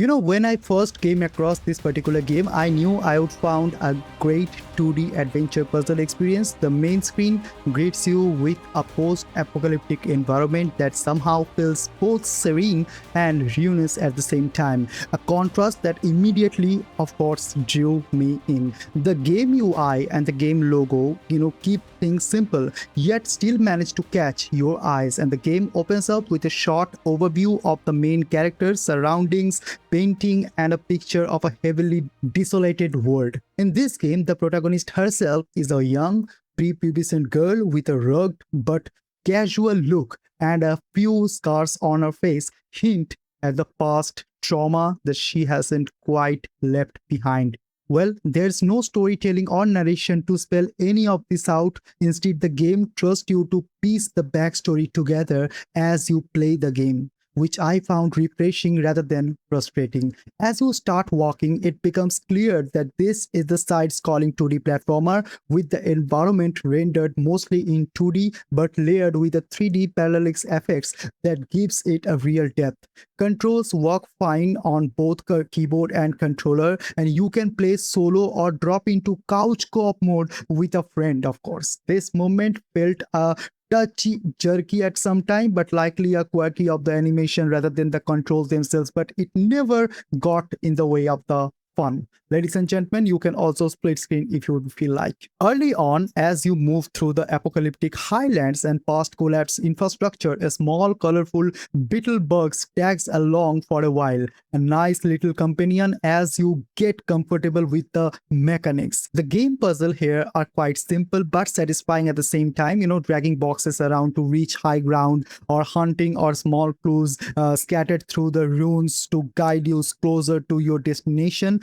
When I first came across this particular game, I knew I would found a great 2D adventure puzzle experience. The main screen greets you with a post-apocalyptic environment that somehow feels both serene and ruinous at the same time. A contrast that immediately, of course, drew me in. The game UI and the game logo, keep things simple, yet still manage to catch your eyes. And the game opens up with a short overview of the main character's surroundings, painting, and a picture of a heavily desolated world. In this game, the protagonist herself is a young, prepubescent girl with a rugged but casual look and a few scars on her face hint at the past trauma that she hasn't quite left behind. Well, there's no storytelling or narration to spell any of this out. Instead, the game trusts you to piece the backstory together as you play the game, which I found refreshing rather than frustrating. As you start walking, it becomes clear that this is the side-scrolling 2D platformer with the environment rendered mostly in 2D but layered with the 3D parallax effects that gives it a real depth. Controls work fine on both keyboard and controller, and you can play solo or drop into couch co-op mode with a friend, of course. This moment felt a touchy jerky at some time, but likely a quirky of the animation rather than the controls themselves, but it never got in the way of the fun. Ladies and gentlemen, you can also split screen if you would feel like. Early on, as you move through the apocalyptic highlands and past collapsed infrastructure, a small colorful beetle bug tags along for a while. A nice little companion as you get comfortable with the mechanics. The game puzzle here are quite simple but satisfying at the same time, dragging boxes around to reach high ground or hunting or small clues scattered through the ruins to guide you closer to your destination.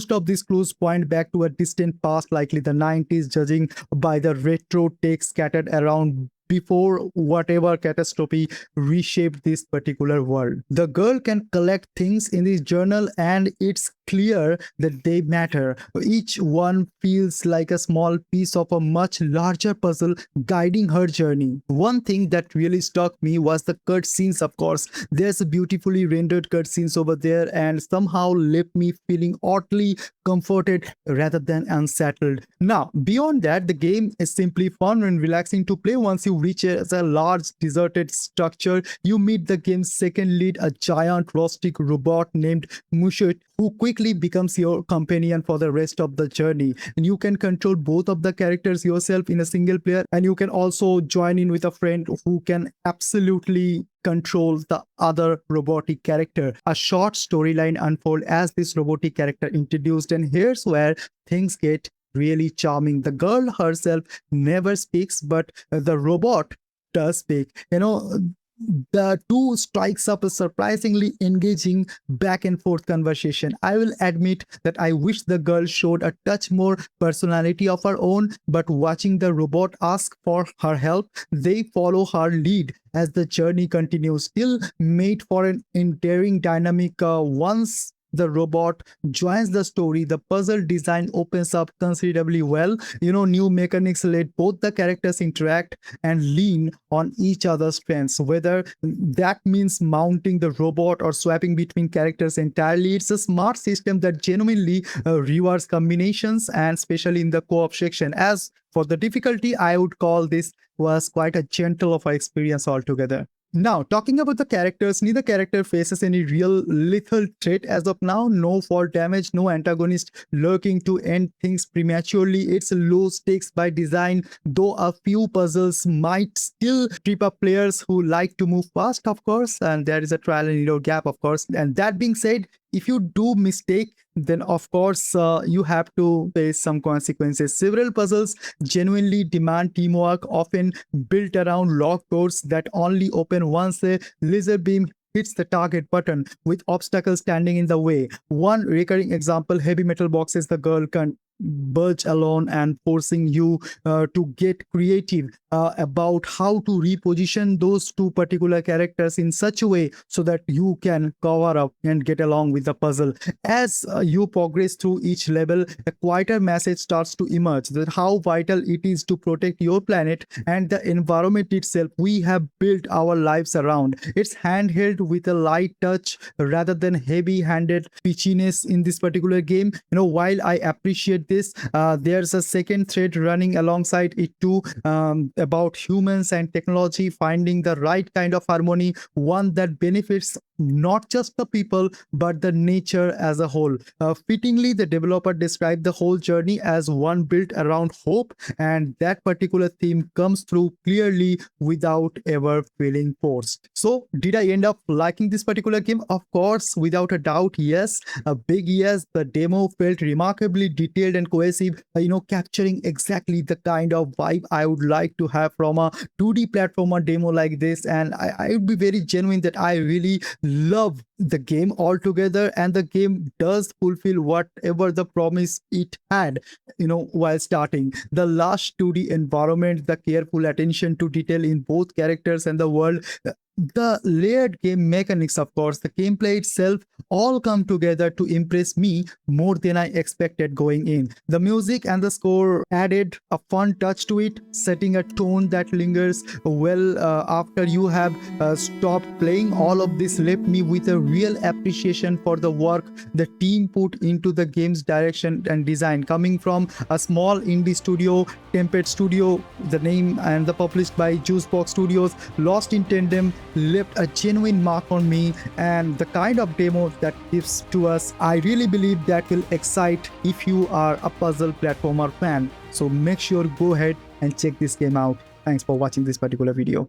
Most of these clues point back to a distant past, likely the 90s, judging by the retro tech scattered around before whatever catastrophe reshaped this particular world. The girl can collect things in this journal and it's clear that they matter. Each one feels like a small piece of a much larger puzzle guiding her journey. One thing that really struck me was the cutscenes, of course. There's a beautifully rendered cutscenes over there and somehow left me feeling oddly comforted rather than unsettled. Now, beyond that, the game is simply fun and relaxing to play. Once you reach a large deserted structure, you meet the game's second lead, a giant rustic robot named Mushet, who quickly becomes your companion for the rest of the journey. And you can control both of the characters yourself in a single player, and you can also join in with a friend who can absolutely control the other robotic character. A short storyline unfolds as this robotic character introduced, and here's where things get really charming. The girl herself never speaks, but the robot does speak. The two strikes up a surprisingly engaging back and forth conversation. I will admit that I wish the girl showed a touch more personality of her own, but watching the robot ask for her help, they follow her lead as the journey continues, still made for an endearing dynamic. Once the robot joins the story, the puzzle design opens up considerably well. New mechanics let both the characters interact and lean on each other's strengths, whether that means mounting the robot or swapping between characters entirely. It's a smart system that genuinely rewards combinations, and especially in the co-op section. As for the difficulty, I would call this was quite a gentle of an experience altogether. Now, talking about the characters, neither character faces any real lethal threat as of now. No fall damage, no antagonist lurking to end things prematurely. It's low stakes by design, though a few puzzles might still trip up players who like to move fast, of course, and there is a trial and error gap, of course. And that being said, if you do mistake, then of course you have to face some consequences. Several puzzles genuinely demand teamwork, often built around locked doors that only open once a laser beam hits the target button, with obstacles standing in the way. One recurring example, heavy metal boxes the girl can budge alone and forcing you to get creative about how to reposition those two particular characters in such a way so that you can cover up and get along with the puzzle. As you progress through each level, a quieter message starts to emerge that how vital it is to protect your planet and the environment itself we have built our lives around. It's handheld with a light touch rather than heavy handed pitchiness in this particular game. While I appreciate this, there's a second thread running alongside it too, about humans and technology finding the right kind of harmony, one that benefits not just the people but the nature as a whole. Fittingly, the developer described the whole journey as one built around hope, and that particular theme comes through clearly without ever feeling forced. So, did I end up liking this particular game? Of course, without a doubt, yes. A big yes. The demo felt remarkably detailed and cohesive, capturing exactly the kind of vibe I would like to have from a 2D platformer demo like this. And I would be very genuine that I really love the game altogether, and the game does fulfill whatever the promise it had while starting. The last 2D environment, the careful attention to detail in both characters and the world, the layered game mechanics, of course, the gameplay itself, all come together to impress me more than I expected going in. The music and the score added a fun touch to it, setting a tone that lingers well after you have stopped playing. All of this left me with a real appreciation for the work the team put into the game's direction and design. Coming from a small indie studio, Tempest Studio, the name and the published by Juicebox Studios, Lost in Tandem left a genuine mark on me, and the kind of demo that gives to us, I really believe that will excite if you are a puzzle platformer fan. So make sure go ahead and check this game out. Thanks for watching this particular video.